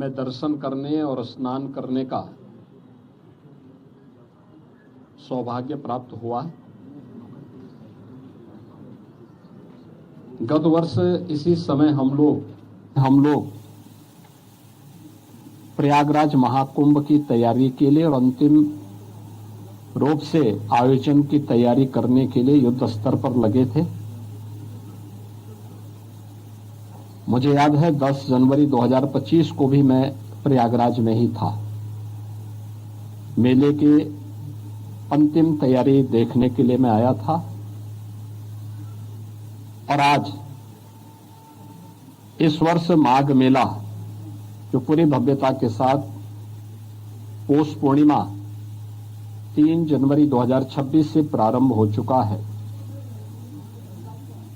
में दर्शन करने और स्नान करने का सौभाग्य प्राप्त हुआ। गत वर्ष इसी समय हम लोग प्रयागराज महाकुंभ की तैयारी के लिए और अंतिम रूप से आयोजन की तैयारी करने के लिए युद्ध स्तर पर लगे थे। मुझे याद है 10 जनवरी 2025 को भी मैं प्रयागराज में ही था। मेले के अंतिम तैयारी देखने के लिए मैं आया था और आज इस वर्ष माघ मेला जो पूरी भव्यता के साथ पौष पूर्णिमा 3 जनवरी 2026 से प्रारंभ हो चुका है।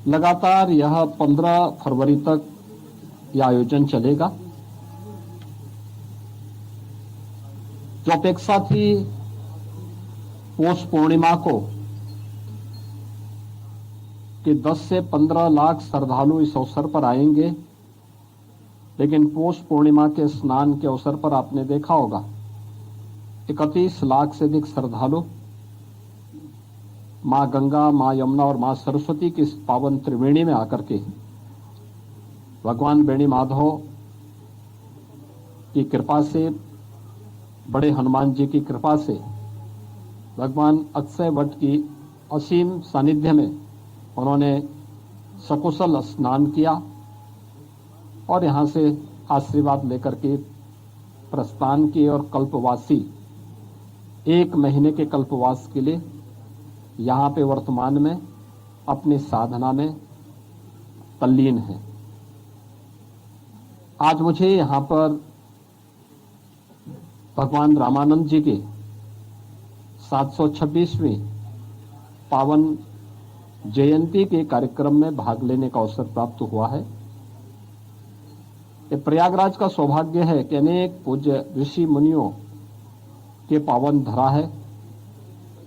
लगातार यह 15 फरवरी तक यह आयोजन चलेगा। जो अपेक्षा थी पौष पूर्णिमा को कि 10 से 15 लाख श्रद्धालु इस अवसर पर आएंगे, लेकिन पौष पूर्णिमा के स्नान के अवसर पर आपने देखा होगा 31 लाख से अधिक श्रद्धालु मां गंगा, मां यमुना और मां सरस्वती की इस पावन त्रिवेणी में आकर के भगवान बेणी माधव की कृपा से, बड़े हनुमान जी की कृपा से, भगवान अक्षय वट की असीम सानिध्य में उन्होंने सकुशल स्नान किया और यहां से आशीर्वाद लेकर के प्रस्थान किए और कल्पवासी 1 महीने के कल्पवास के लिए यहां पे वर्तमान में अपनी साधना में तल्लीन है। आज मुझे यहां पर भगवान रामानंद जी के 726वीं पावन जयंती के कार्यक्रम में भाग लेने का अवसर प्राप्त हुआ है। ये प्रयागराज का सौभाग्य है कि अनेक पूज्य ऋषि मुनियों के पावन धरा है।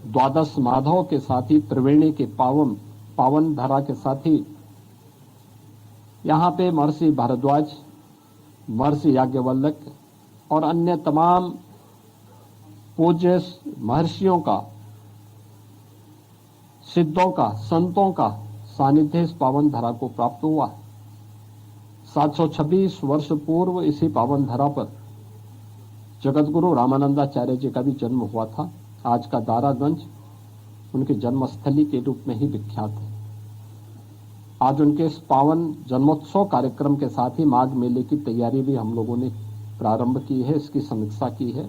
द्वादश माधव के साथ ही त्रिवेणी के पावन धरा के साथ ही यहाँ पे महर्षि भारद्वाज, महर्षि याज्ञवल्क्य और अन्य तमाम पूज्य महर्षियों का, सिद्धों का, संतों का सानिध्य इस पावन धरा को प्राप्त हुआ है। 726 वर्ष पूर्व इसी पावन धरा पर जगतगुरु रामानंदाचार्य जी का भी जन्म हुआ था। आज का दारागंज उनके जन्मस्थली के रूप में ही विख्यात है। आज उनके इस पावन जन्मोत्सव कार्यक्रम के साथ ही माघ मेले की तैयारी भी हम लोगों ने प्रारंभ की है, इसकी समीक्षा की है।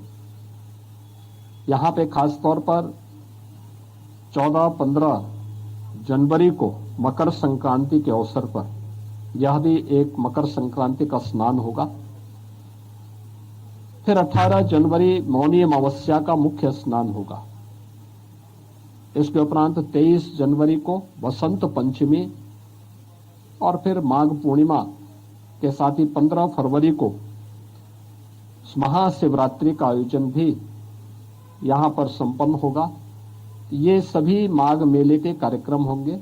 यहाँ पे खास तौर पर 14-15 जनवरी को मकर संक्रांति के अवसर पर यह भी एक मकर संक्रांति का स्नान होगा। फिर 18 जनवरी मौनी अमावस्या का मुख्य स्नान होगा। इसके उपरांत 23 जनवरी को वसंत पंचमी और फिर माघ पूर्णिमा के साथ ही 15 फरवरी को महाशिवरात्रि का आयोजन भी यहाँ पर संपन्न होगा। ये सभी माघ मेले के कार्यक्रम होंगे।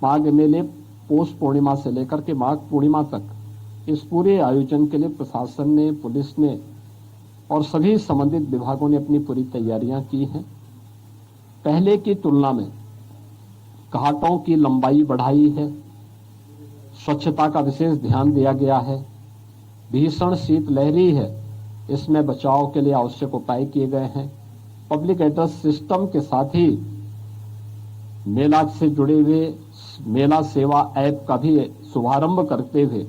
माघ मेले पौष पूर्णिमा से लेकर के माघ पूर्णिमा तक इस पूरे आयोजन के लिए प्रशासन ने, पुलिस ने और सभी संबंधित विभागों ने अपनी पूरी तैयारियां की हैं। पहले की तुलना में घाटों की लंबाई बढ़ाई है, स्वच्छता का विशेष ध्यान दिया गया है। भीषण शीतलहरी है, इसमें बचाव के लिए आवश्यक उपाय किए गए हैं। पब्लिक एड्रेस सिस्टम के साथ ही मेला से जुड़े हुए मेला सेवा ऐप का भी शुभारंभ करते हुए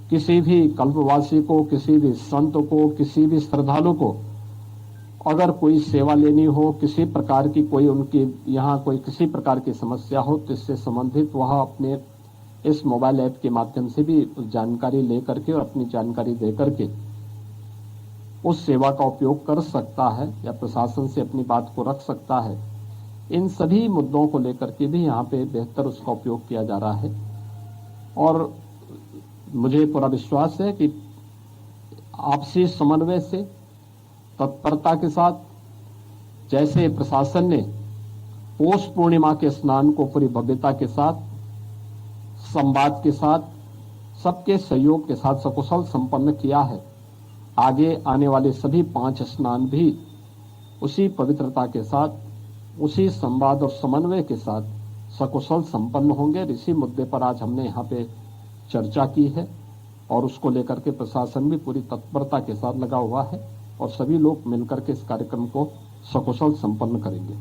किसी भी कल्पवासी को, किसी भी संत को, किसी भी श्रद्धालु को अगर कोई सेवा लेनी हो, किसी प्रकार की कोई उनकी यहाँ कोई किसी प्रकार की समस्या हो, तो इससे संबंधित वह अपने इस मोबाइल ऐप के माध्यम से भी जानकारी ले करके और अपनी जानकारी दे करके उस सेवा का उपयोग कर सकता है या प्रशासन से अपनी बात को रख सकता है। इन सभी मुद्दों को लेकर के भी यहाँ पे बेहतर उसका उपयोग किया जा रहा है और मुझे पूरा विश्वास है कि आपसी समन्वय से, तत्परता के साथ, जैसे प्रशासन ने पौष पूर्णिमा के स्नान को पूरी भव्यता के साथ, संवाद के साथ, सबके सहयोग के साथ सकुशल संपन्न किया है, आगे आने वाले सभी 5 स्नान भी उसी पवित्रता के साथ, उसी संवाद और समन्वय के साथ सकुशल संपन्न होंगे। इसी मुद्दे पर आज हमने यहाँ पे चर्चा की है और उसको लेकर के प्रशासन भी पूरी तत्परता के साथ लगा हुआ है और सभी लोग मिलकर के इस कार्यक्रम को सकुशल संपन्न करेंगे।